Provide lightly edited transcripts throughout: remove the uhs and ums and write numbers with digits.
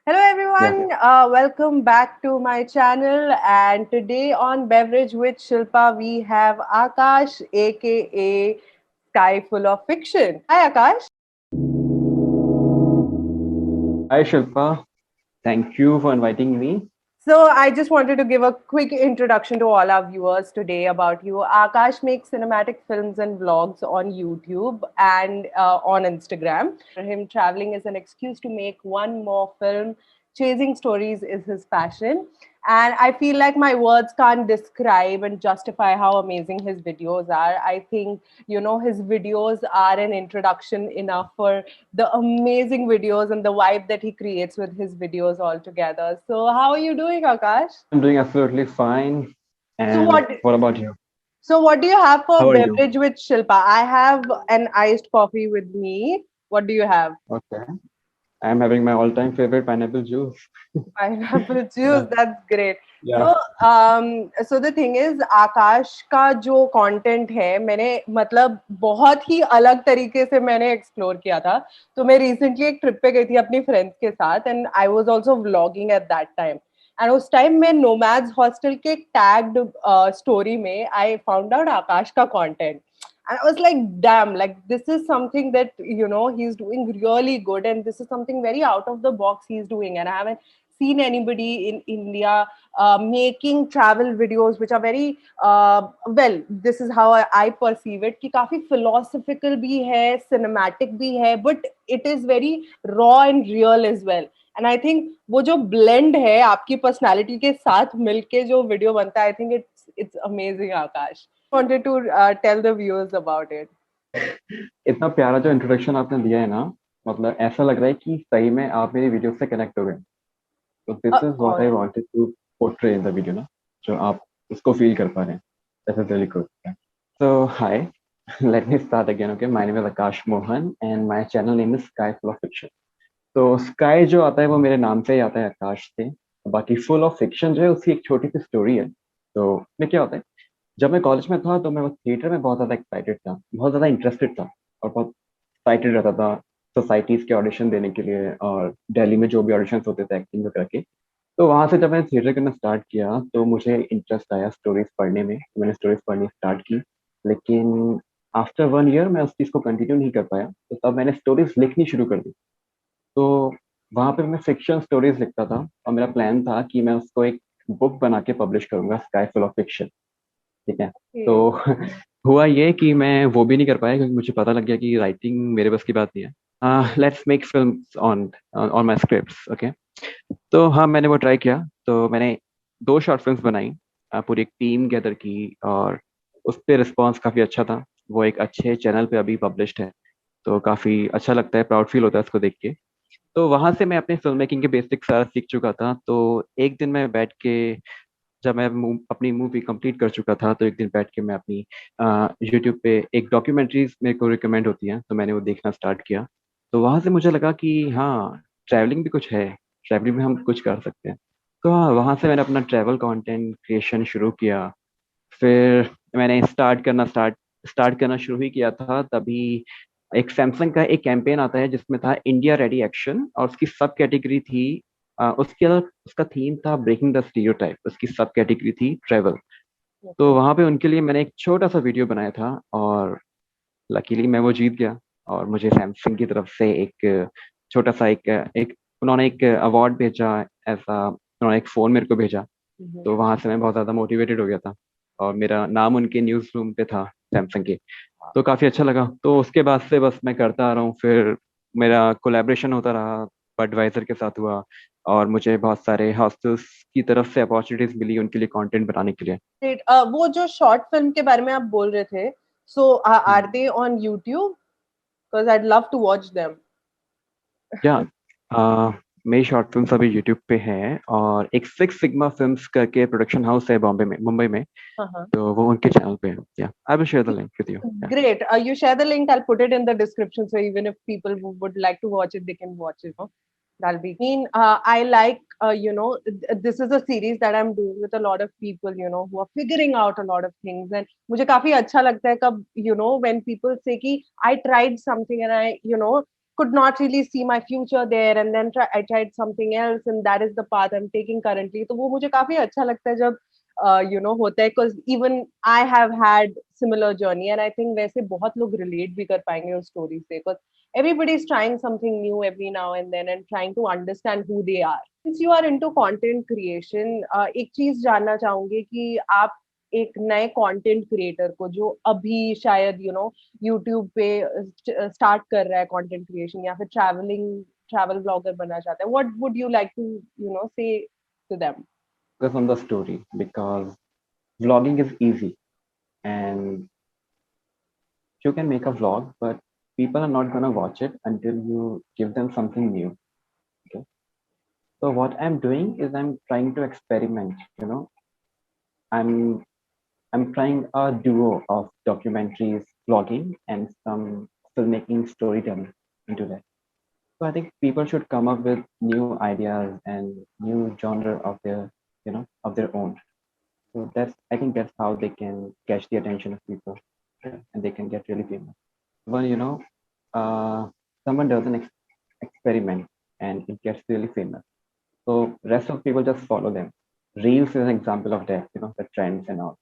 Hello Yeah. everyone, welcome back to my channel. And today on Beverage with Shilpa, we have Akash, aka Sky Full of Fiction. Hi Akash. Hi Shilpa, thank you for inviting me. So I just wanted to give a quick introduction to all our viewers today about you. Akash makes cinematic films and vlogs on YouTube and on Instagram. For him, traveling is an excuse to make one more film. Chasing stories is his passion. And I feel like my words can't describe and justify how amazing his videos are. I think, his videos are an introduction enough for the amazing videos and the vibe that he creates with his videos altogether. So, how are you doing, Akash? I'm doing absolutely fine. So, And what what about you? what do you have for How are you? beverage with Shilpa? I have an iced coffee with me. What do you have? Okay. I'm having my all-time favorite pineapple juice. Pineapple juice. Yeah. That's great. Yeah. So, so the thing is, आकाश का जो content है मैंने मतलब बहुत ही अलग तरीके से मैंने एक्सप्लोर किया था. तो मैं रिसेंटली एक ट्रिप पे गई थी अपनी फ्रेंड्स के साथ and I was also vlogging at that time. And उस टाइम मैं नोमैड्स हॉस्टल के टैग्ड स्टोरी में आई फाउंड आउट आकाश का content. And I was like, damn, like this is something that he's doing really good, and this is something very out of the box he's doing. And I haven't seen anybody in India making travel videos which are very well. This is how I perceive it. कि काफी philosophical भी है, cinematic भी है, but it is very raw and real as well. And I think वो जो blend है आपकी personality के साथ मिलके जो video बनता है, I think it's amazing, Akash. Wanted to tell the viewers about it. इतना प्यारा जो इंट्रोडक्शन आपने दिया है ना, मतलब ऐसा लग रहा है कि सही में आप मेरी वीडियो से कनेक्ट हो गए. तो दिस इज व्हाट और I wanted to portray in the video ना, जो आप उसको फील कर पा रहे हैं. That is really good. So hi, let me start again. Okay, my name is Akash Mohan and my channel name is Sky Full of Fiction. तो sky जो आता है वो मेरे नाम से ही आता है, आकाश से. बाकी फुल ऑफ फिक्शन जो है उसकी एक छोटी सी स्टोरी है. तो मैं क्या होता है, जब मैं कॉलेज में था तो मैं थिएटर में बहुत ज़्यादा एक्साइटेड था, बहुत ज़्यादा इंटरेस्टेड था और बहुत एक्साइटेड रहता था सोसाइटीज़ के ऑडिशन देने के लिए और दिल्ली में जो भी ऑडिशन होते थे एक्टिंग वगैरह के. तो वहाँ से जब मैंने थिएटर करना स्टार्ट किया तो मुझे इंटरेस्ट आया स्टोरीज पढ़ने में, तो मैंने स्टोरीज पढ़नी स्टार्ट की. लेकिन आफ्टर 1 ईयर मैं उस चीज़ को कंटिन्यू नहीं कर पाया, तो तब मैंने स्टोरीज लिखनी शुरू कर दी. तो वहाँ पे मैं फिक्शन स्टोरीज लिखता था और मेरा प्लान था कि मैं उसको एक बुक बना के पब्लिश करूंगा, स्काई फुल ऑफ फिक्शन. ठीक है. तो okay. हुआ ये कि मैं वो भी नहीं कर पाया क्योंकि मुझे पता लग गया कि राइटिंग मेरे बस की बात नहीं है. Let's make film on on my scripts. Okay. तो हाँ, मैंने वो ट्राई किया. तो मैंने 2 शॉर्ट फिल्म्स बनाई, पूरी एक टीम गैदर की और उस पर रिस्पॉन्स काफ़ी अच्छा था. वो एक अच्छे चैनल पे अभी पब्लिश्ड है, तो काफ़ी अच्छा लगता है, प्राउड फील होता है उसको देख के. तो वहां से मैं अपने फिल्म मेकिंग के बेसिक्स सारा सीख चुका था. तो एक दिन मैं बैठ के, जब मैं अपनी मूवी कंप्लीट कर चुका था, तो एक दिन बैठ के मैं अपनी यूट्यूब पे एक डॉक्यूमेंट्रीज मेरे को रिकमेंड होती हैं, तो मैंने वो देखना स्टार्ट किया. तो वहां से मुझे लगा कि हाँ, ट्रैवलिंग भी कुछ है, ट्रैवलिंग में हम कुछ कर सकते हैं. तो हाँ, वहां से मैंने अपना ट्रैवल कंटेंट क्रिएशन शुरू किया. फिर मैंने स्टार्ट करना शुरू ही किया था तभी एक सैमसंग का एक कैंपेन आता है जिसमें था इंडिया रेडी एक्शन, और उसकी सब कैटेगरी थी उसका थीम था ब्रेकिंग द स्टीरियोटाइप, उसकी सब कैटेगरी थी ट्रेवल. तो Okay. वहां पे उनके लिए मैंने एक छोटा सा वीडियो बनाया था और लकीली मैं वो जीत गया. और मुझे सैमसंग की तरफ से एक छोटा सा एक उन्होंने एक अवार्ड भेजा, ऐसा उन्होंने एक फोन मेरे को भेजा. Mhm. तो वहां से मैं बहुत ज्यादा मोटिवेटेड हो गया था और मेरा नाम उनके न्यूज रूम पे था, सैमसंग के. तो काफी अच्छा लगा. तो उसके बाद से बस मैं करता आ रहा हूँ. फिर मेरा कोलैबोरेशन होता रहा, बडवाइजर के साथ हुआ और मुझे बहुत सारे हॉस्टल्स की तरफ से अपॉर्चुनिटीज मिली उनके लिए कंटेंट बनाने के लिए. Great. वो जो शॉर्ट फिल्म के बारे में आप बोल रहे थे, so are they on YouTube? Because I'd love to watch them. या मेरी शॉर्ट फिल्म्स अभी यूट्यूब पे हैं और एक सिक्स सिग्मा फिल्म्स करके प्रोडक्शन हाउस है बॉम्बे में, मुंबई में. Uh-huh. तो वो उनके चैनल पे है. या I will share the link with you. Great. You share the link. I'll put it in the description. So even if people would like to watch it, they can watch it. No? That'll be. I mean, I like, this is a series that I'm doing with a lot of people, who are figuring out a lot of things. And मुझे काफी अच्छा लगता है कब, when people say कि I tried something and I, could not really see my future there, and then I tried something else, and that is the path I'm taking currently. तो वो मुझे काफी अच्छा लगता है जब होता है, because even I have had similar journey, and I think वैसे बहुत लोग relate भी कर पाएंगे उस story से, because everybody is trying something new every now and then and trying to understand who they are. Since you are into content creation, एक चीज जानना चाहूंगी कि आप एक नए कंटेंट क्रिएटर को जो अभी शायद यूट्यूब पे स्टार्ट कर रहा है कंटेंट क्रिएशन, या फिर ट्रैवल ब्लॉगर बनना चाहता है, what would you like to say to them? Focus on the story because vlogging is easy and you can make a vlog, but people are not gonna watch it until you give them something new. Okay. So what I'm doing is I'm trying to experiment. I'm I'm trying a duo of documentaries, vlogging, and some filmmaking storytelling into that. So I think people should come up with new ideas and new genre of their own. So I think that's how they can catch the attention of people, and they can get really famous. Well, someone does an experiment and it gets really famous. So rest of people just follow them. Reels is an example of that, the trends and all.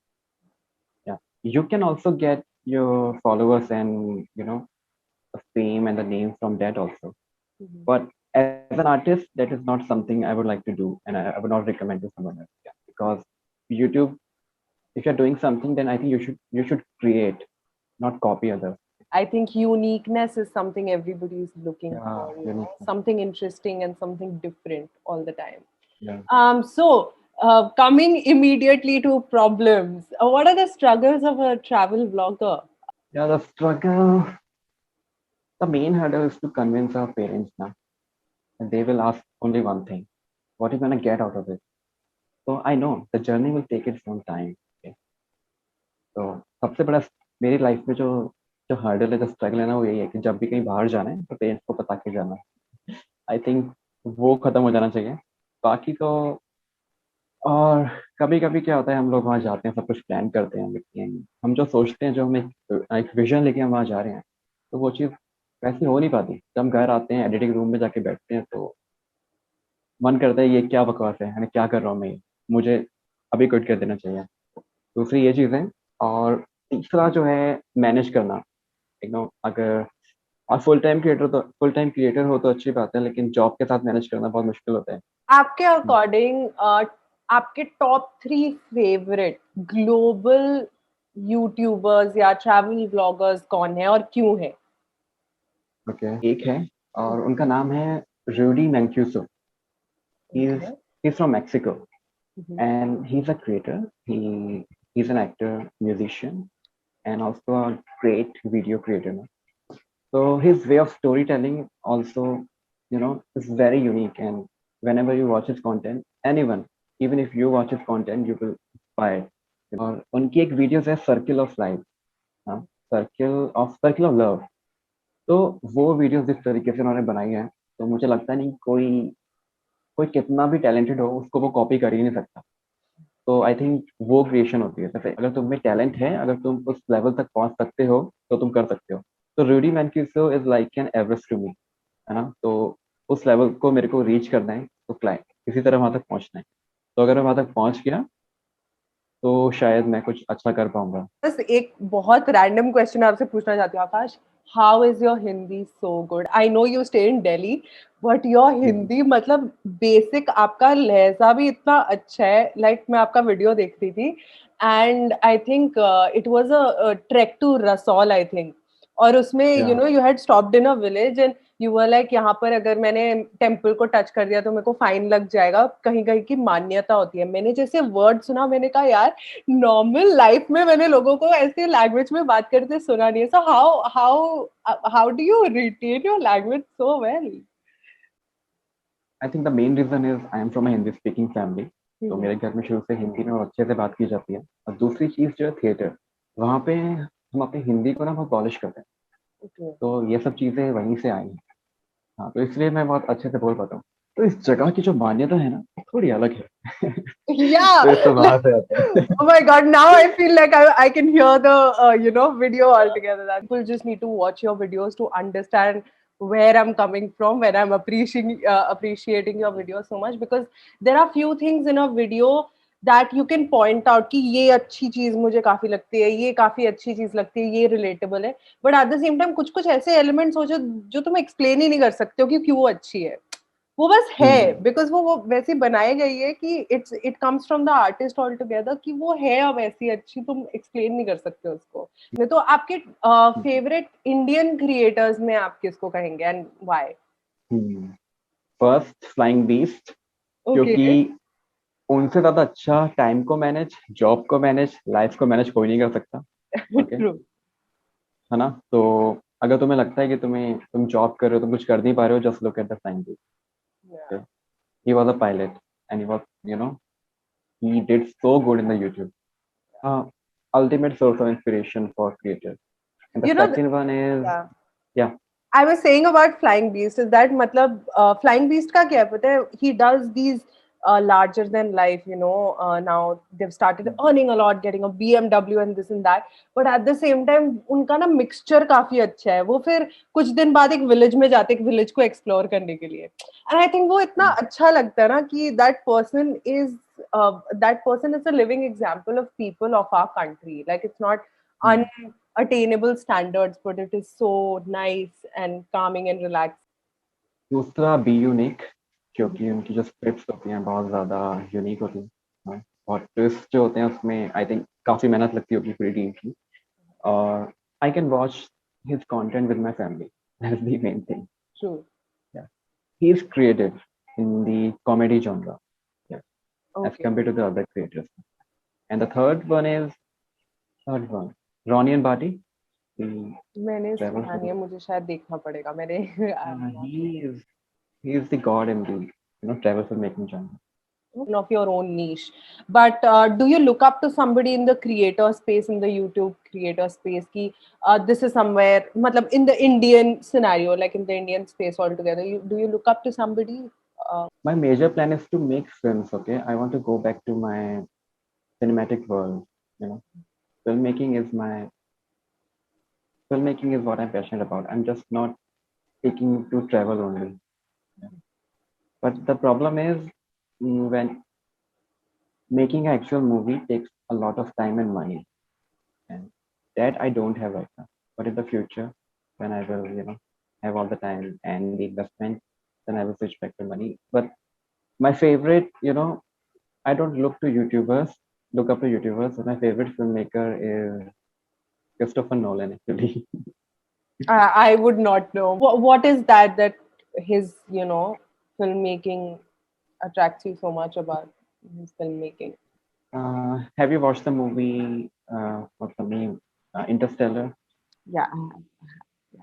Yeah. You can also get your followers and, the fame and the name from that also. Mm-hmm. But as an artist, that is not something I would like to do, and I would not recommend to someone else. Yeah. Because YouTube, if you're doing something, then I think you should create, not copy others. I think uniqueness is something everybody is looking Yeah, for, unique. something interesting and something different all the time. Yeah. So, coming immediately to problems, what are the struggles of a travel vlogger? Yeah, the struggle, the main hurdle is to convince our parents now. And they will ask only one thing: what are you gonna get out of it? So I know the journey will take its own time. Okay? तो सबसे बड़ा मेरी life में जो जो hurdle है, जो struggle है ना, वो यही है कि जब भी कहीं बाहर जाना है तो पेरेंट्स को बता के जाना है। आई थिंक वो खत्म हो जाना चाहिए। बाकी तो और कभी कभी क्या होता है, हम लोग वहाँ जाते हैं, सब कुछ प्लान करते हैं, लेकिन हम जो सोचते हैं, जो हम एक विजन लेके हम वहाँ जा रहे हैं, तो वो चीज़ वैसी हो नहीं पाती। जब हम घर आते हैं, एडिटिंग रूम में जाके बैठते हैं, तो मन करता है ये क्या बकवास है, मैं क्या कर रहा हूँ, मैं मुझे अभी क्विट कर देना चाहिए। दूसरी ये चीज़ है। और तीसरा जो है, मैनेज करना। अगर आप फुल टाइम क्रिएटर हो तो अच्छी बात है, लेकिन जॉब के साथ मैनेज करना बहुत मुश्किल होता है। आपके अकॉर्डिंग आपके टॉप 3 फेवरेट ग्लोबल यूट्यूबर्स या ट्रैवल ब्लॉगर्स कौन है और क्यों है? ओके, एक है और उनका नाम है Rudy मैंक्यूसो। Okay. He's from Mexico Mhm. and he's a creator. He's an actor, musician, and also a great video creator. So his way of storytelling also, is very unique. And whenever you watch his content, anyone, even if you watch his content, you will inspire. और उनकी एक videos है circle of life, हाँ, circle of love. तो वो videos जिस तरीके से उन्होंने बनाई है, तो मुझे लगता नहीं कोई कोई कितना भी टैलेंटेड हो, उसको वो कॉपी कर ही नहीं सकता। तो आई थिंक वो क्रिएशन होती है। जैसे अगर तुम में टैलेंट है, अगर तुम उस लेवल तक पहुंच सकते हो, तो तुम कर सकते हो। तो Rudy Mancuso is like an Everest to me, है ना। तो उस लेवल को मेरे को रीच करना है, तो क्लाइंट किसी तरह वहां तक पहुंचना है। तो अगर मैं वहां तक पहुंच गया, तो शायद मैं कुछ अच्छा कर पाऊंगा। बस एक बहुत रैंडम क्वेश्चन आपसे पूछना चाहती हूँ, Akash. How is your Hindi so good? I know you stay in Delhi, but your Hindi मतलब बेसिक, आपका लहजा भी इतना अच्छा है। लाइक मैं आपका वीडियो देख रही थी, and I think it was a trek to Rasol, I think. और उसमें you had stopped in a village, and you were like, यहाँ पर अगर मैंने टेम्पल को टच कर दिया तो मेरे को फाइन लग जाएगा, कहीं कहीं की मान्यता होती है। मैंने जैसे वर्ड सुना, मैंने कहा यार, नॉर्मल लाइफ में मैंने लोगों को ऐसे लैंग्वेज में बात करते सुना नहीं है। So how how how do you retain your language so well? I think the main reason is I am from a Hindi speaking family. तो मेरे घर में शुरू से हिंदी में और अच्छे से बात की जाती है। और दूसरी चीज जो है थिएटर, वहाँ पे हम अपनी हिंदी को ना बहुत पॉलिश करते हैं। तो ये सब चीजें वहीं से आई हैं। हाँ, तो इसलिए मैं बहुत अच्छे से बोल पाता हूँ। तो इस जगह की जो मान्यता है ना, वो थोड़ी अलग है। Yeah. तो ये सब वहां से आता है। Oh my God, now I feel like I can hear the video altogether. That people just need to watch your videos to understand where I'm coming from when I'm appreciating your video so much, because there are few things in a video that you can point out कि ये अच्छी चीज मुझे काफी लगती है, ये काफी अच्छी चीज लगती है, ये रिलेटेबल है, but at the same time कुछ कुछ ऐसे एलिमेंट्स हो जो तुम एक्सप्लेन ही नहीं कर सकते हो कि क्यों वो अच्छी है, वो बस है बिकॉज वो वैसी बनाई गई है कि it comes from the artist all together, कि वो है अब ऐसी अच्छी, तुम एक्सप्लेन नहीं कर सकते उसको। मैं तो आपके फेवरेट इंडियन क्रिएटर्स में आप किसको कहेंगे and why? First flying beast, okay. क्योंकि उनसे ज्यादा अच्छा टाइम को मैनेज, जॉब को मैनेज, लाइफ को मैनेज कोई नहीं कर सकता। Okay, true. है ना? तो अगर तुम्हें लगता है कि तुम जॉब कर रहे हो, तुम कुछ कर नहीं पा रहे हो, just look at the flying beast. He was a pilot and he was, he did so good in the YouTube. Ultimate source of inspiration for creators. And the you know, second one is, yeah, I was saying about Flying Beast is that मतलब Flying Beast का क्या है पता है, he does these larger than life, now they've started earning a lot, getting a BMW and this and that, but at the same time उनका ना mixture काफी अच्छा है, वो फिर कुछ दिन बाद एक village में जाते, एक village को explore करने के लिए, and I think वो इतना अच्छा लगता है ना कि that person is a living example of people of our country, like it's not unattainable standards, but it is so nice and calming and relaxing. दूसरा बी यूनिक, क्योंकि उनकी जो स्क्रिप्ट्स होती हैं बहुत ज़्यादा यूनिक होती हैं, हाँ, और ट्विस्ट जो होते हैं उसमें आई थिंक काफ़ी मेहनत लगती होगी पूरी टीम की, और I can watch his content with my family, that's the main thing. True. Yeah, he is creative in the comedy genre, yeah, as Okay. compared to the other creators. And the third one, Ronnie and Bati, the मैंने travel सुना नहीं है, film. मुझे शायद देखना पड़ेगा, मैंने I'm Uh, not he is he is the god in the travel filmmaking genre. of your own niche. But do you look up to somebody in the creator space, in the YouTube creator space? Ki, this is somewhere, matlab, in the Indian scenario, like in the Indian space altogether, do you look up to somebody? My major plan is to make films. Okay, I want to go back to my cinematic world. You know, filmmaking is my filmmaking is what I'm passionate about. I'm just not taking to travel only. Yeah. But the problem is, when making an actual movie takes a lot of time and money, and that I don't have right now. But in the future, when I will, have all the time and the investment, then I will switch back to money. But my favorite, I don't look up to YouTubers. My favorite filmmaker is Christopher Nolan, actually. I would not know. What is that his, filmmaking attracts you so much about his filmmaking? Have you watched the movie? What's the name? Interstellar. Yeah.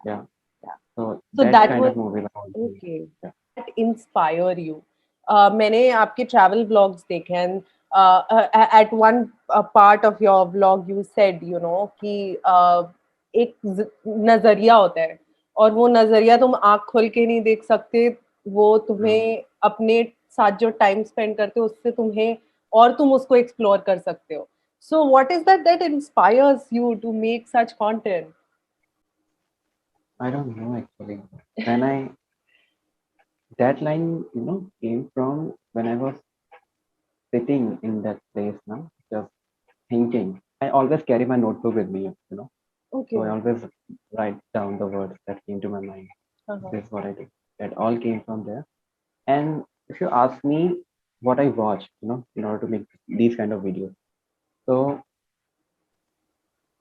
Yeah. Yeah. So So that that kind was of movie. I want to. okay. Yeah. That inspire you? मैंने आपके travel vlogs देखे हैं, at one part of your vlog you said, कि एक नजरिया होता है, और वो नजरिया तुम आँख खोल के नहीं देख सकते, वो तुम्हें अपने साथ जो टाइम स्पेंड करते हो उससे तुम्हें, और तुम उसको एक्सप्लोर कर सकते हो. So what is that inspires you to make such content? I don't know actually. When I that line, came from when I was sitting in that place now, just thinking. I always carry my notebook with me. So I Okay. always write down the words that came to my mind. Uh-huh. This is what I did. That all came from there. And if you ask me what I watch, in order to make these kind of videos, so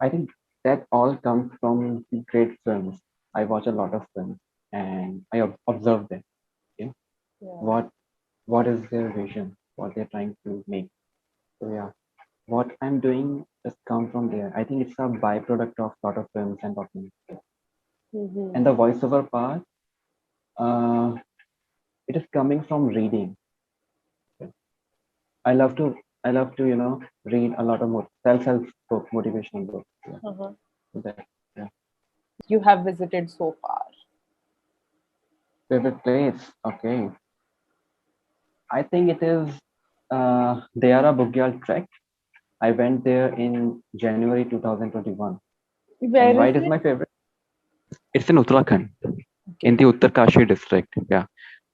I think that all comes from the great films. I watch a lot of films and I observe them. Okay, Yeah. what is their vision, what they're trying to make. So yeah, what I'm doing just come from there. I think it's a byproduct of lot of films and documentaries. Mm-hmm. And the voiceover part, uh, it is coming from reading. I love to read a lot of self-help book, motivational books. Yeah. Uh-huh. So that, yeah. You have visited so far? Favorite place? Okay. I think it is Deara Bugyal Trek. I went there in January 2021. And Where why is it is it? my favorite? It's in Uttarakhand. in Okay. the Uttarkashi district. Yeah.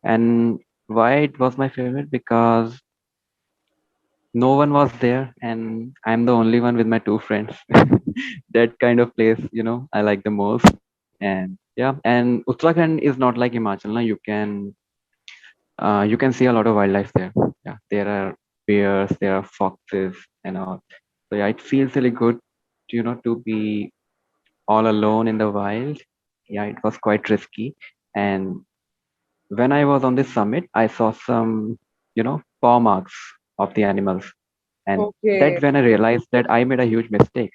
And why it was my favorite? Because no one was there and I'm the only one with my two friends. That kind of place, I like the most. And yeah, and Uttarakhand is not like Himachal. Na. You can see a lot of wildlife there. Yeah, there are bears, there are foxes and all. So yeah, it feels really good, to be all alone in the wild. Yeah, it was quite risky. And when I was on this summit, I saw some, paw marks of the animals. And Okay. that when I realized that I made a huge mistake.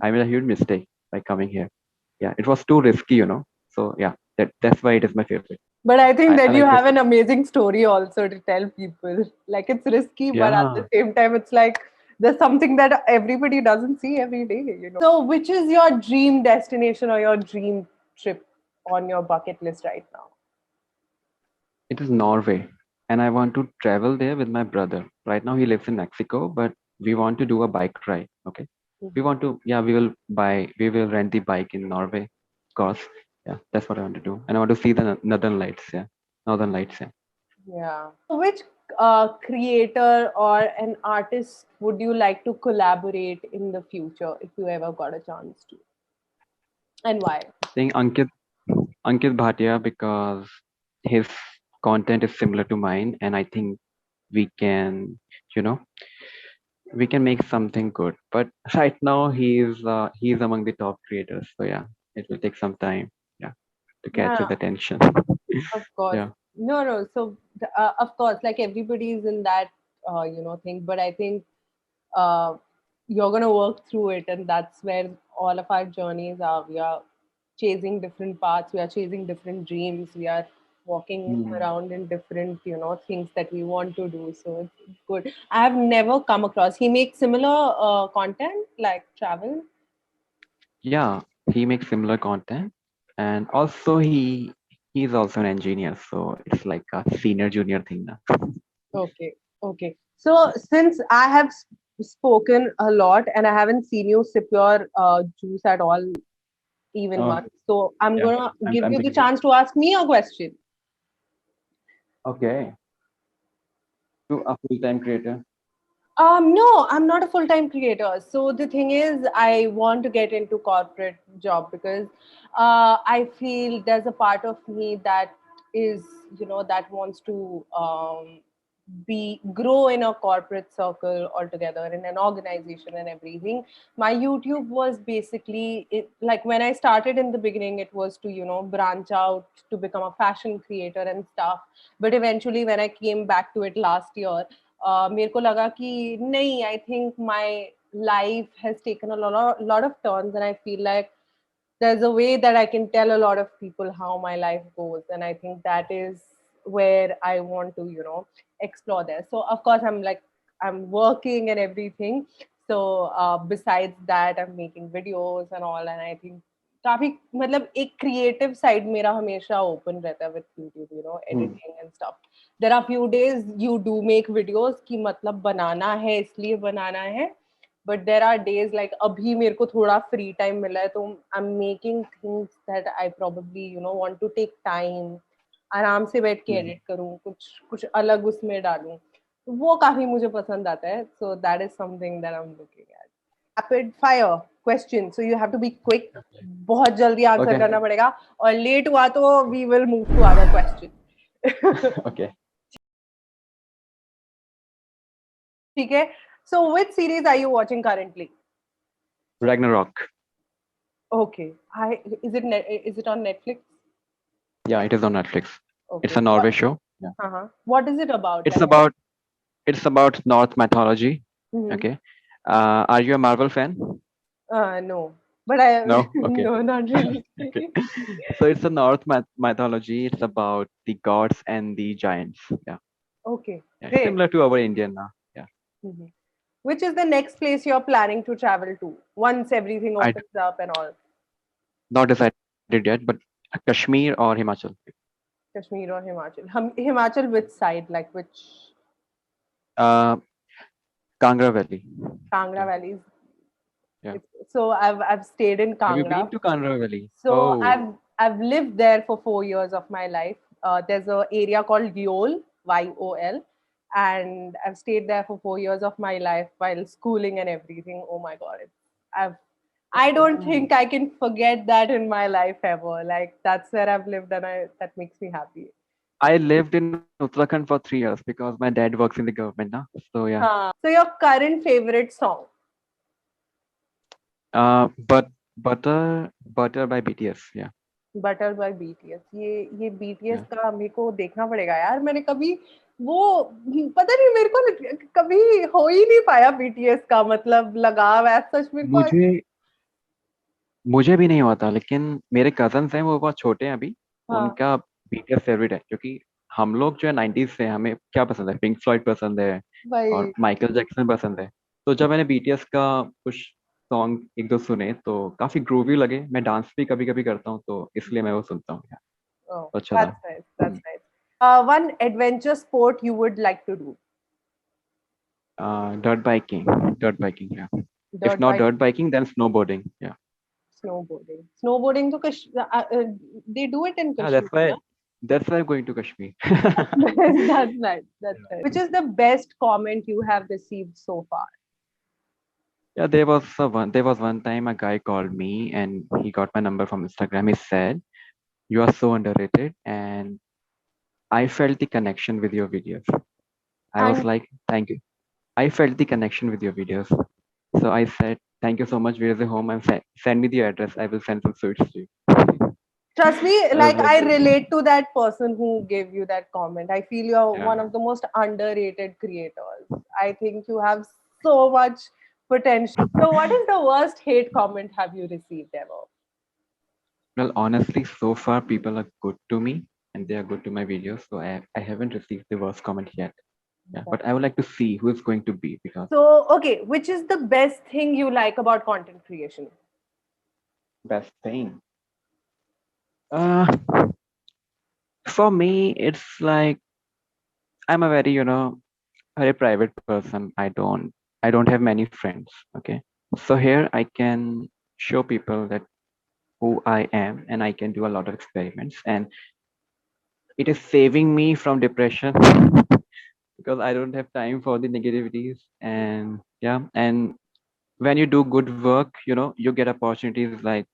I made a huge mistake by coming here. Yeah, it was too risky, So yeah, that's why it is my favorite. But I think I that you like have risk. an amazing story also to tell people. Like it's risky, but at the Yeah, same time, it's like there's something that everybody doesn't see every day. So, which is your dream destination or your dream trip on your bucket list right now? it is Norway. And I want to travel there with my brother. Right now he lives in Mexico, but we want to do a bike ride. Okay. Yeah, we will rent the bike in Norway. Of course. Yeah, that's what I want to do. And I want to see the northern lights. Yeah. Northern lights. Yeah. Yeah. Which creator or an artist would you like to collaborate in the future if you ever got a chance to? And why? Saying Ankit Bhatia because his content is similar to mine, and I think we can, you know, we can make something good. But right now he's among the top creators, so yeah, it will take some time, yeah, to catch his Yeah, attention. of course. Yeah. No, no. So, of course, like everybody is in that, thing. But I think uh, you're gonna work through it, and that's where all of our journeys are. We are chasing different paths. We are chasing different dreams. We are walking Hmm. around in different, things that we want to do. So it's good. I have never come across. He makes similar content like travel. Yeah, he makes similar content, and also he's also an engineer, so it's like a senior junior thing now. Okay, okay. So since I have spoken a lot and I haven't seen you sip your juice at all, even Oh, much, so I'm yeah. gonna I'm give I'm you the thinking. chance to ask me a question. Okay. To a full-time creator. No, I'm not a full-time creator. So the thing is, I want to get into corporate job because I feel there's a part of me that is, that wants to be grow in a corporate circle altogether in an organization and everything. My YouTube was basically like when I started in the beginning, it was to branch out to become a fashion creator and stuff. But eventually, when I came back to it last year, मेरे को लगा कि नहीं, I think my life has taken a lot of turns and I feel like there's a way that I can tell a lot of people how my life goes, and I think that is where I want to explore there. So of course I'm working and everything. So besides that, I'm making videos and all, and I think काफी मतलब एक creative side मेरा हमेशा open रहता है with YouTube, Hmm. Editing and stuff. There are few days you do make videos कि मतलब बनाना है इसलिए बनाना है, but there are days like अभी मेरे को थोड़ा फ्री टाइम मिला है तो I am making things that I probably want to take time, आराम से बैठ के Hmm. एडिट करूँ, कुछ कुछ अलग उसमें डालूं, तो वो काफी मुझे पसंद आता है. So that is something that I am looking at. Rapid fire question, so you have to be quick. बहुत जल्दी आंसर Okay. करना पड़ेगा और लेट हुआ तो we will move to other question. Okay. ठीक है. So which series are you watching currently? Ragnarok. Okay. Is it on Netflix? Yeah, it is on Netflix. It's Okay. a Norway show. Yeah. What is it about? It's Like, about it's about North mythology. mhm. Okay. Are you a Marvel fan? No, but I No? Okay. no, not really. Okay. So it's a North mythology. It's about the gods and the giants. Yeah. Okay, Yeah. It's great. similar to our Indian now. Yeah. Mhm. Which is the next place you're planning to travel to once everything I opens up and all? not decided yet, but Kashmir or Himachal. Kashmir or Himachal? Himachal, which side? Like which? Uh, Kangra Valley. Kangra Yeah. valleys. Yeah. So I've stayed in Have you been Kangra. to Kangra Valley? So Oh. I've lived there for 4 years of my life. There's a area called Yol, YOL, and I've stayed there for 4 years of my life while schooling and everything. Oh my god, I've I don't think I can forget that in my life ever. Like that's where I've lived, and that makes me happy. I lived in Uttarakhand for 3 years because my dad works in the government now. So yeah. So your current favorite song? But Butter by BTS. Yeah. Butter by BTS. ये BTS Yeah. का मेरे को देखना पड़ेगा यार. मैंने कभी वो पता नहीं मेरे को कभी हो ही नहीं पाया बीटीएस का मतलब लगाव ऐसा सच मेरे को. मुझे मुझे भी नहीं होता, लेकिन मेरे कजन्स हैं, वो बहुत छोटे हैं अभी. हाँ उनका बीटीएस फेवरेट है, क्योंकि हम लोग जो है 90s से, हमें क्या पसंद है, पिंक फ्लॉयड पसंद है और भाई. माइकल जैक्सन पसंद है. तो जब मैंने बीटीएस का कुछ सॉन्ग एक दो सुने तो काफी ग्रूवी लगे. मैं डांस भी कभी कभी करता हूँ, तो इसलिए मैं वो सुनता हूँ यार. Oh, तो अच्छा था. that's nice. That's nice. One adventure sport you would like to do? Dirt biking. Dirt biking, yeah. If Dirt not bike, dirt biking, then snowboarding. Yeah. snowboarding. Snowboarding to they do it in Yeah, Kashmir, na? that's why I'm going to Kashmir. That's nice. That's nice. Which is the best comment you have received so far? Yeah, there was one time a guy called me and he got my number from Instagram. He said, "You are so underrated," and I felt the connection with your videos. I was And like, "Thank you." I felt the connection with your videos. So I said, "Thank you so much. Where's the home?" And send me the address. I will send some sweets to you. trust me, I was like like, I relate to that person who gave you that comment. I feel you're yeah. one of the most underrated creators. I think you have so much potential. So, what is the worst hate comment have you received ever? Well, honestly, so far people are good to me and they are good to my videos. So I haven't received the worst comment yet. Yeah, but I would like to see who is going to be, because So, okay, which is the best thing you like about content creation? best thing. Uh, for me, it's like I'm a very, very private person. I don't have many friends. Okay, so here I can show people that who I am, and I can do a lot of experiments, and it is saving me from depression because I don't have time for the negativities. And yeah, and when you do good work, you get opportunities, like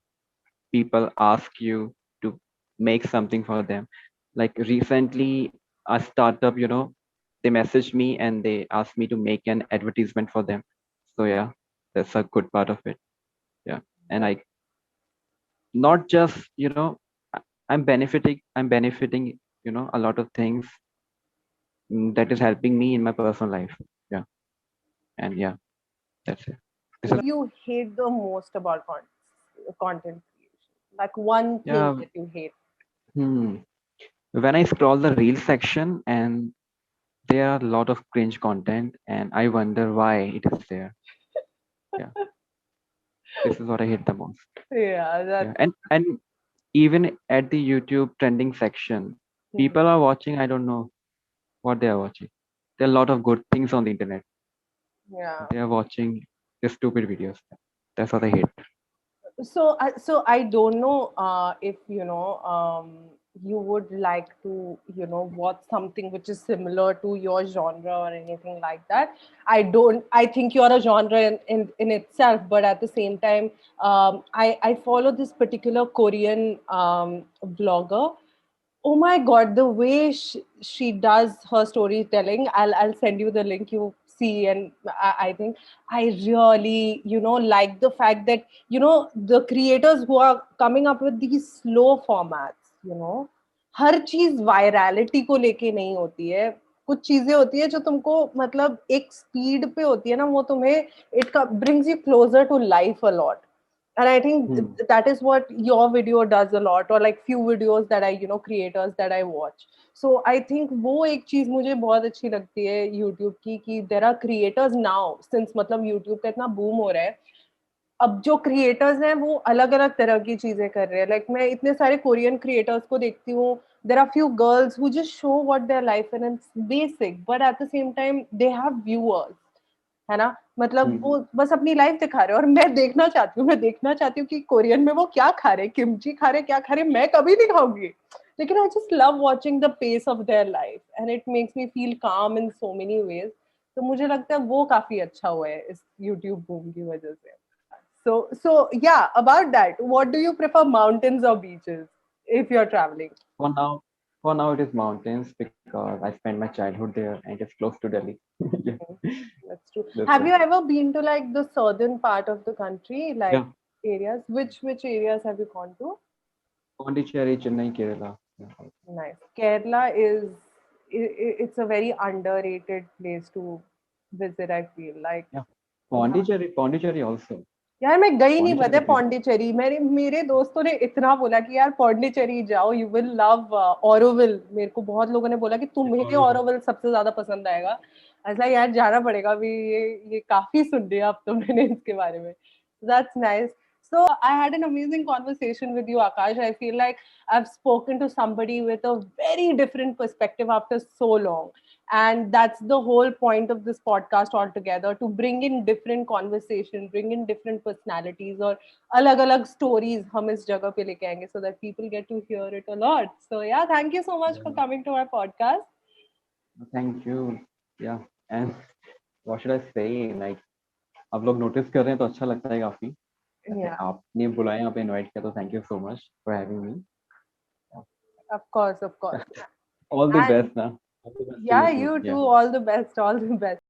people ask you to make something for them. Like recently, a startup, they messaged me and they asked me to make an advertisement for them. So yeah, that's a good part of it. Yeah, and I not just I- I'm benefiting a lot of things, that is helping me in my personal life. Yeah, and yeah, that's it. This is You hate the most about content creation? Like one thing yeah. that you hate? Hmm. When I scroll the reel section and there are a lot of cringe content and I wonder why it is there. Yeah, this is what I hate the most. Yeah, Yeah, that's. and even at the YouTube trending section, Mhm. people are watching. I don't know what they are watching. There are a lot of good things on the internet. Yeah. They are watching the stupid videos. That's what I hate. So I don't know if you would like to watch something which is similar to your genre or anything like that. I don't. I think you're a genre in itself, but at the same time, I follow this particular Korean vlogger. Oh my god, the way she does her storytelling, I'll send you the link, you see. And I think I really like the fact that the creators who are coming up with these slow formats, हर चीज virality को लेके नहीं होती है. कुछ चीजें होती है जो तुमको मतलब एक स्पीड पे होती है ना, वो तुम्हें it brings you closer to life a lot. And I think Hmm. that is what your video does a lot, or like few videos that I creators that I watch. So I think वो एक चीज मुझे बहुत अच्छी लगती है YouTube की, कि there are creators now, since मतलब YouTube का इतना boom हो रहा है, अब जो क्रिएटर्स हैं वो अलग अलग तरह की चीजें कर रहे हैं. लाइक मैं इतने सारे कोरियन क्रिएटर्स को देखती हूँ. There are few girls who just show what their life in, and basic, but at the same time they have viewers. है ना, मतलब हम्म। वो बस अपनी लाइफ दिखा रहे हैं, और मैं देखना चाहती हूँ कि कोरियन में वो क्या खा रहे, किमची खा रहे, क्या खा रहे, मैं कभी नहीं खाऊंगी, लेकिन I just love watching the pace of their life and it makes me feel calm in so many ways. तो मुझे लगता है वो काफी अच्छा हुआ है इस यूट्यूब बूम की वजह से। So yeah, about that, what do you prefer, mountains or beaches if you're traveling? For now, for now it is mountains because I spent my childhood there and it's close to Delhi. Yeah, Mhm. That's true. that's Have why. you ever been to like the southern part of the country, like Yeah, areas? Which areas have you gone to? Pondicherry, Chennai, Kerala. Yeah, Nice. Kerala is it's a very underrated place to visit, I feel like. yeah. Yeah. Pondicherry also. यार मैं गई नहीं, Pondicherry पता is है a beautiful. Pondicherry, मेरे दोस्तों ने इतना बोला कि यार पौंडीचेरी जाओ, यू विल लव ऑरोविल। मेरे को बहुत लोगों ने बोला कि तुम्हें ऑरोविल सबसे ज्यादा पसंद आएगा। ऐसा यार जाना पड़ेगा अभी, ये काफी सुन लिया अब तो मैंने इसके बारे में। That's nice. So I had an amazing conversation with you, Akash. I feel like I've spoken to somebody with a very different perspective after so long. And that's the whole point of this podcast altogether, to bring in different conversation, bring in different personalities और अलग अलग stories हम इस जगह पे लेके आएंगे, so that people get to hear it a lot. So yeah, thank you so much for Yeah. coming to our podcast. Thank you. Yeah. And what should I say? Like, आप लोग notice कर रहे हैं तो अच्छा लगता है काफी। ऐसे Yeah, आपने बुलाया, यहाँ पे इनवाइट किया, तो thank you so much for having me. of course, of course. All the And best now. All the best to yeah, you too. you too. Yeah. All the best. All the best.